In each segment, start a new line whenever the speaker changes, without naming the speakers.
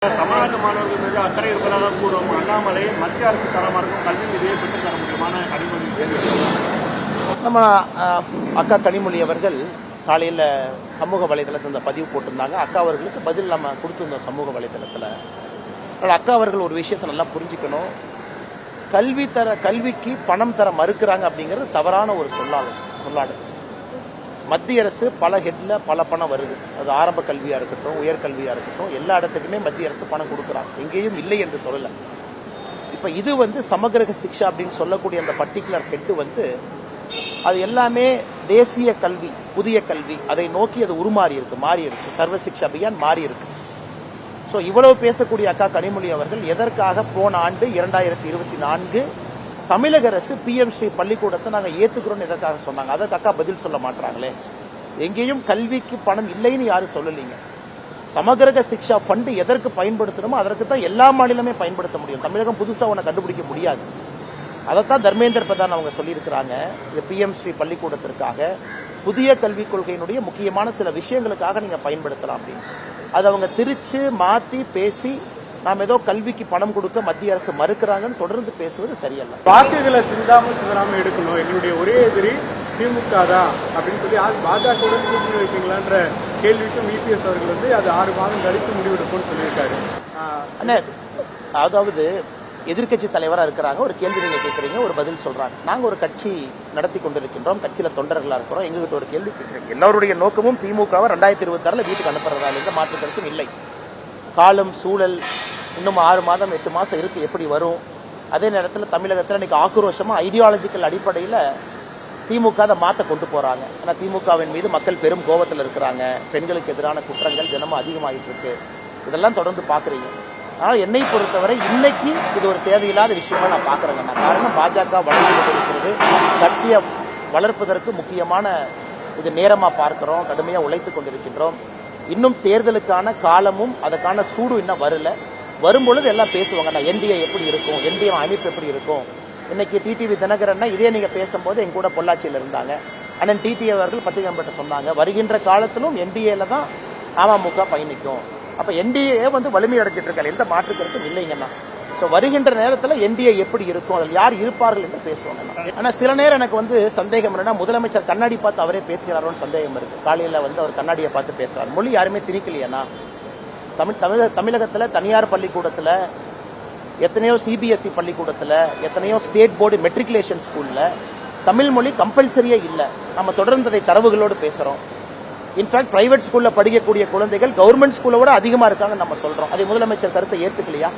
தமிழ்நாட்டு மாணவர்கள் மீது அக்கறை இருப்பதாக கூறும் அண்ணாமலை மத்திய அரசு தரமார்க்கும் கல்வி நிதியை பெற்றுத் தர முடியுமான கனிமொழி
நம்ம அக்கா கனிமொழி அவர்கள் காலையில் சமூக வலைதளத்தில் இந்த பதிவு போட்டிருந்தாங்க. அக்கா அவர்களுக்கு பதில் நம்ம கொடுத்துருந்தோம் சமூக வலைதளத்தில். அதனால் அக்கா அவர்கள் ஒரு விஷயத்தை நல்லா புரிஞ்சுக்கணும். கல்விக்கு பணம் தர மறுக்கிறாங்க அப்படிங்கிறது தவறான ஒரு சொல்லாடு. மத்திய அரசு பல ஹெட்ல பல பணம் வருது. அது ஆரம்ப கல்வியாக இருக்கட்டும், உயர்கல்வியாக இருக்கட்டும், எல்லா இடத்துக்குமே மத்திய அரசு பணம் கொடுக்குறாங்க. எங்கேயும் இல்லை என்று சொல்லலை. இப்போ இது சமகிரக சிக்ஷா அப்படின்னு சொல்லக்கூடிய அந்த பர்டிகுலர் ஹெட்டு அது எல்லாமே தேசிய கல்வி, புதிய கல்வி, அதை நோக்கி அது மாறிடுச்சு. சர்வ சிக்ஷா அபியான் மாறி இருக்கு. ஸோ இவ்வளவு பேசக்கூடிய அக்கா கனிமொழி அவர்கள் எதற்காக போன ஆண்டு 2024 தமிழக அரசு PM ஸ்ரீ பள்ளிக்கூடத்தை நாங்கள் ஏற்றுக்கிறோன்னு எதற்காக சொன்னாங்க? அதற்கு அக்கா பதில் சொல்ல மாட்டாங்களே. எங்கேயும் கல்விக்கு பணம் இல்லைன்னு யாரும் சொல்லலைங்க. சமகிரக சிக்ஷா ஃபண்டு எதற்கு பயன்படுத்தணுமோ அதற்கு தான் எல்லா மாநிலமே பயன்படுத்த முடியும். தமிழகம் புதுசாக ஒன்று கண்டுபிடிக்க முடியாது. அதைத்தான் தர்மேந்திர பிரதான் அவங்க சொல்லியிருக்கிறாங்க. இந்த PM ஸ்ரீ பள்ளிக்கூடத்திற்காக புதிய கல்விக் கொள்கையினுடைய முக்கியமான சில விஷயங்களுக்காக நீங்கள் பயன்படுத்தலாம் அப்படின்னு. அதை அவங்க திரிச்சு மாற்றி பேசி நாம் ஏதோ கல்விக்கு பணம் கொடுக்க மத்திய அரசு மறுக்கிறாங்கன்னு தொடர்ந்து பேசுவது சரியல்ல.
வாக்குகளை சிந்தாம எடுக்கணும். என்னுடைய ஒரே எதிரி திமுக தான் அப்படின்னு சொல்லி பாஜகவுடன் கூட்டணி வைப்பீங்களான்ற கேள்விக்கும் EPS அவர்கள் அது 6 மாதம் கழித்து முடிவெடுக்கும்னு சொல்லியிருக்காரு.
அதாவது எதிர்கட்சி தலைவராக இருக்கிறாங்க. ஒரு கேள்வி நீங்க கேட்குறீங்க, ஒரு பதில் சொல்றாங்க. நாங்கள் ஒரு கட்சி நடத்தி கொண்டிருக்கின்றோம், கட்சியில தொண்டர்களாக இருக்கிறோம். எங்ககிட்ட ஒரு கேள்வி கேட்குறீங்க. எல்லாருடைய நோக்கமும் திமுகவை 2026 வீட்டுக்கு அனுப்புறதா எந்த மாற்று கருத்தும் இல்லை. காலம் சூழல் இன்னும் 6 மாதம் 8 மாதம் இருக்கு, எப்படி வரும்? அதே நேரத்தில் தமிழகத்தில் இன்னைக்கு ஆக்ரோஷமா ஐடியாலஜிக்கல் அடிப்படையில் திமுக அதை மாற்ற கொண்டு போறாங்க. ஆனால் திமுகவின் மீது மக்கள் பெரும் கோபத்தில் இருக்கிறாங்க. பெண்களுக்கு எதிரான குற்றங்கள் தினமும் அதிகமாகிட்டு இருக்கு. இதெல்லாம் தொடர்ந்து பாக்குறீங்க. ஆனால் என்னை பொறுத்தவரை இன்னைக்கு இது ஒரு தேவையில்லாத விஷயமா நான் பாக்குறேங்க. காரணம் பாஜக வளர்ந்து கொண்டிருக்கிறது. கட்சியை வளர்ப்பதற்கு முக்கியமான இது நேரமா பார்க்கிறோம். கடுமையாக உழைத்து கொண்டிருக்கின்றோம். இன்னும் தேர்தலுக்கான காலமும் அதுக்கான சூடும் இன்னும் வரல. வரும்பொழுது எல்லாம் பேசுவாங்க. நான் NDA எப்படி இருக்கும், NDA அமைப்பு எப்படி இருக்கும். இன்னைக்கு TTV தினகரன் இதே நீங்க பேசும்போது எங்க கூட பொள்ளாச்சியில் இருந்தாங்க. அண்ணன் TTV அவர்கள் பத்திரிகை சொன்னாங்க, வருகின்ற காலத்திலும் NDAல தான் அமமுக பயணிக்கும். அப்ப NDA வலிமை அடைஞ்சிட்டு இருக்காங்க, எந்த மாற்று கருத்தும் இல்லைங்கன்னா. ஸோ வருகின்ற நேரத்தில் NDA எப்படி இருக்கும், அதில் யார் இருப்பார்கள் என்று பேசுவாங்க. ஆனால் சில நேரம் எனக்கு சந்தேகம் என்னன்னா, முதலமைச்சர் கண்ணாடி பார்த்து அவரே பேசுகிறாரோன்னு சந்தேகம் இருக்கு. காலையில் அவர் கண்ணாடியை பார்த்து பேசுறாரு. மொழி யாருமே திணிக்கலையானா? தமிழகத்தில் தனியார் பள்ளிக்கூடத்தில் எத்தனையோ CBSE பள்ளிக்கூடத்தில் எத்தனையோ ஸ்டேட் போர்டு மெட்ரிகுலேஷன் ஸ்கூலில் தமிழ் மொழி கம்பல்சரியே இல்லை. நம்ம தொடர்ந்து அதை தரவுகளோடு பேசுகிறோம். இன்ஃபேக்ட் பிரைவேட் ஸ்கூலில் படிக்கக்கூடிய குழந்தைகள் கவர்மெண்ட் ஸ்கூலை விட அதிகமாக இருக்காங்கன்னு நம்ம சொல்கிறோம். அதை முதலமைச்சர் கருத்தை ஏற்றுக்கலையா?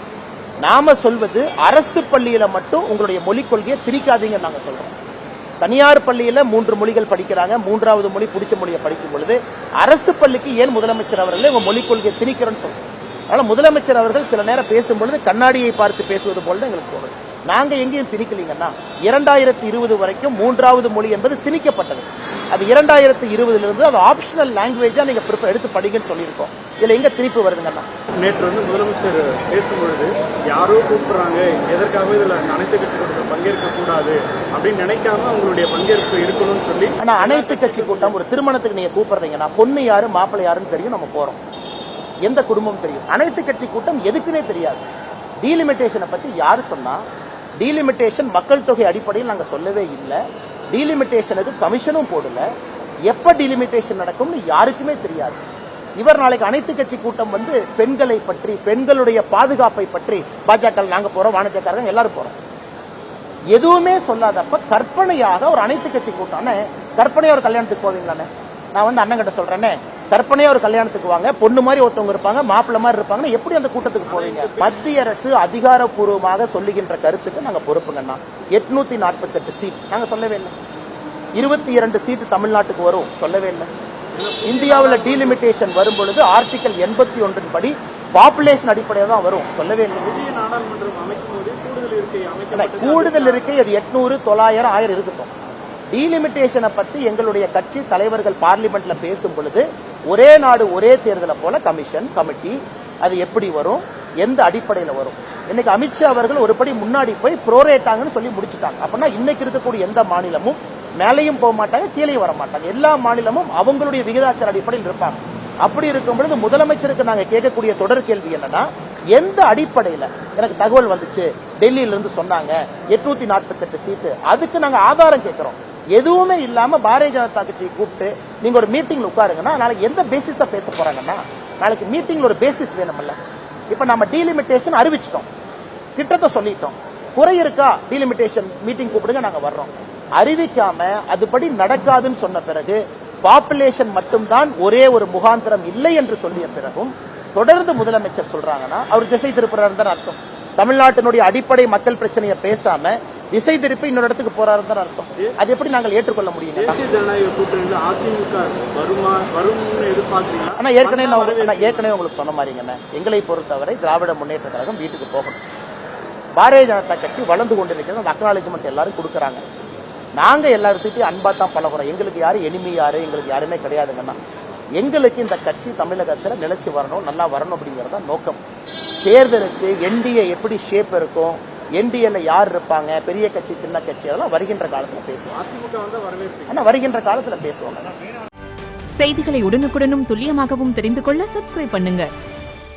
நாம சொல்வது அரசு பள்ளியில மட்டும் உங்களுடைய மொழிக் கொள்கையை திரிக்காதீங்க நாங்க சொல்றோம். தனியார் பள்ளியில 3 மொழிகள் படிக்கிறாங்க, 3வது மொழி பிடிச்ச மொழியை படிக்கும் பொழுது அரசு பள்ளிக்கு ஏன் முதலமைச்சர் அவர்களே உங்க மொழிக் கொள்கையை திணிக்கிறோன்னு சொல்றோம். அதனால முதலமைச்சர் அவர்கள் சில நேரம் பேசும்பொழுது கண்ணாடியை பார்த்து பேசுவது போல எங்களுக்கு தோணுது. நாங்க எங்கேயும் திணிக்கலீங்கன்னா 2020 வரைக்கும் 3வது மொழி என்பது திணிக்கப்பட்டது. அது 2020 அது ஆப்ஷனல் லாங்குவேஜா நீங்க எடுத்து படிங்கன்னு சொல்லியிருக்கோம். இதுல எங்க திருப்பி வருதுங்கன்னா,
நேற்று முதலமைச்சர் பேசும்பொழுது யாரோ கூப்பிடுறாங்க, எதற்காக இதுல அனைத்து கட்சி கூட்டத்தில் பங்கேற்க கூடாது அப்படின்னு நினைக்காம அவங்களுடைய பங்கேற்பு இருக்கணும்னு சொல்லி.
ஆனா அனைத்து கட்சி கூட்டம் ஒரு திருமணத்துக்கு நீங்க கூப்பிடுறீங்கன்னா பொண்ணு யாரு மாப்பிள்ளை யாருன்னு தெரியும், நம்ம போறோம், எந்த குடும்பம் தெரியும். அனைத்து கட்சி கூட்டம் எதுக்குன்னே தெரியாது. டீலிமிட்டேஷனை பத்தி யாரு சொன்னா? டீலிமிட்டேஷன் மக்கள் தொகை அடிப்படையில் நாங்க சொல்லவே இல்லை. டீலிமிட்டேஷனுக்கு கமிஷனும் போடல. எப்ப டீலிமிட்டேஷன் நடக்கும்னு யாருக்குமே தெரியாது. இவர் நாளைக்கு அனைத்து கட்சி கூட்டம் பெண்களை பற்றி, பெண்களுடைய பாதுகாப்பை பற்றி, பாஜக நாங்க போறோம், வாணிஜக்காரங்க எல்லாரும் போறோம், எதுவுமே சொல்லாதப்ப கற்பனையாக ஒரு அனைத்து கட்சி கூட்டம். கற்பனையா ஒரு கல்யாணத்துக்கு போவீங்களானே? நான் அண்ணன் கிட்ட சொல்றேனே, கற்பனையா ஒரு கல்யாணத்துக்கு வாங்க, பொண்ணு மாதிரி ஒருத்தவங்க இருப்பாங்க, மாப்பிள்ள மாதிரி இருப்பாங்க, எப்படி அந்த கூட்டத்துக்கு போவீங்க? மத்திய அரசு அதிகாரப்பூர்வமாக சொல்லுகின்ற கருத்துக்கு நாங்க பொறுப்புங்கன்னா 848 சீட் நாங்க சொல்லவே இல்லை. 22 சீட்டு தமிழ்நாட்டுக்கு வரும் சொல்லவே இல்லை. இந்தியாவில் டீலிமிட்டேஷன் வரும் பொழுது ஆர்டிகல் 81 படி பாப்புலேஷன் அடிப்படையில் தான் வரும் சொல்லவே இல்லை. கூடுதல் இருக்கை அது 800, 900, 1000 இருக்கட்டும். டீலிமிட்டேஷனை பத்தி எங்களுடைய கட்சி தலைவர்கள் பார்லிமெண்ட்ல பேசும் பொழுது ஒரே நாடு ஒரே தேர்தலை போல கமிஷன் கமிட்டி அது எப்படி வரும், எந்த அடிப்படையில் வரும். இன்னைக்கு அமித்ஷா அவர்கள் ஒரு படி முன்னாடி போய் ப்ரோரேட்டாங்கன்னு சொல்லி முடிச்சுட்டாங்க. அப்படின்னா இன்னைக்கு இருக்கக்கூடிய எந்த மாநிலமும் மேலையும் போக மாட்டாங்க, கீழே வர மாட்டாங்க. எல்லா மாநிலமும் அவங்களுடைய விகிதாச்சார அடிப்படையில் இருப்பாங்க. அப்படி இருக்கும் பொழுது முதலமைச்சருக்கு நாங்க கேட்கக்கூடிய தொடர் கேள்வி என்னன்னா, எந்த அடிப்படையில எனக்கு தகவல் வந்துச்சு, டெல்லியில இருந்து சொன்னாங்க 848 சீட்டு, அதுக்கு நாங்க ஆதாரம் கேட்கிறோம். எதுவுமே இல்லாம பாரதிய ஜனதா கட்சியை கூப்பிட்டு நீங்க ஒரு மீட்டிங்ல உட்காருங்கன்னா நாளைக்கு எந்த பேசிஸா பேச போறாங்கன்னா, நாளைக்கு மீட்டிங்ல ஒரு பேசிஸ் வேணும்ல. இப்ப நம்ம டீலிமிட்டேஷன் அறிவிச்சிட்டோம், திட்டத்தை சொல்லிட்டோம், குறை இருக்கா டீலிமிட்டேஷன் மீட்டிங் கூப்பிடுங்க நாங்க வர்றோம். அறிவிக்காம அதுபடி நடக்காதுன்னு சொன்ன பிறகு, பாப்புலேஷன் மட்டும்தான் ஒரே ஒரு முகாந்திரம் இல்லை என்று சொல்லிய பிறகும் தொடர்ந்து முதலமைச்சர் சொல்றாங்கன்னா அவர் திசை திருப்புறாரு தான் அர்த்தம். தமிழ்நாட்டினுடைய அடிப்படை மக்கள் பிரச்சனையை பேசாம திசை திருப்பி இன்னொரு இடத்துக்கு போறாரு தான் அர்த்தம். அது எப்படி நாங்கள் ஏற்றுக்கொள்ள முடியும்?
தேசிய ஜனநாயக கூட்டணியில் அதிமுக வரும்னு எதிர்பார்க்கிறீங்களா?
ஆனா ஏற்கனவே உங்களுக்கு சொன்ன மாதிரிங்கண்ணா, எங்களை பொறுத்தவரை திராவிட முன்னேற்ற கழகம் வீட்டுக்கு போகணும். பாரதிய ஜனதா கட்சி வளர்ந்து கொண்டிருக்கிறது, அந்த அக்னாலஜ்மெண்ட் எல்லாரும் கொடுக்கறாங்க. நாங்க எல்லாத்துக்கிட்டையும் அன்பா தான் பழகுறோம். எங்களுக்கு யாரு எனிமி யாரு எங்களுக்கு யாருமே கிடையாதுங்கன்னா. எங்களுக்கு இந்த கட்சி தமிழகத்தில் நிலைச்சு வரணும், நல்லா வரணும் அப்படிங்கறத நோக்கம். தேர்தலுக்கு என்டிஏ எப்படி ஷேப் இருக்கும், என்டிஏல யார் இருப்பாங்க, பெரிய கட்சி சின்ன கட்சி, அதெல்லாம் வருகின்ற காலத்துல பேசுவோம்.
அதிமுக வந்து வரவேற்பு.
ஆனா வருகின்ற காலத்துல பேசுவாங்க.
செய்திகளை உடனுக்குடனும் துல்லியமாகவும் தெரிந்து கொள்ள சப்ஸ்கிரைப் பண்ணுங்க.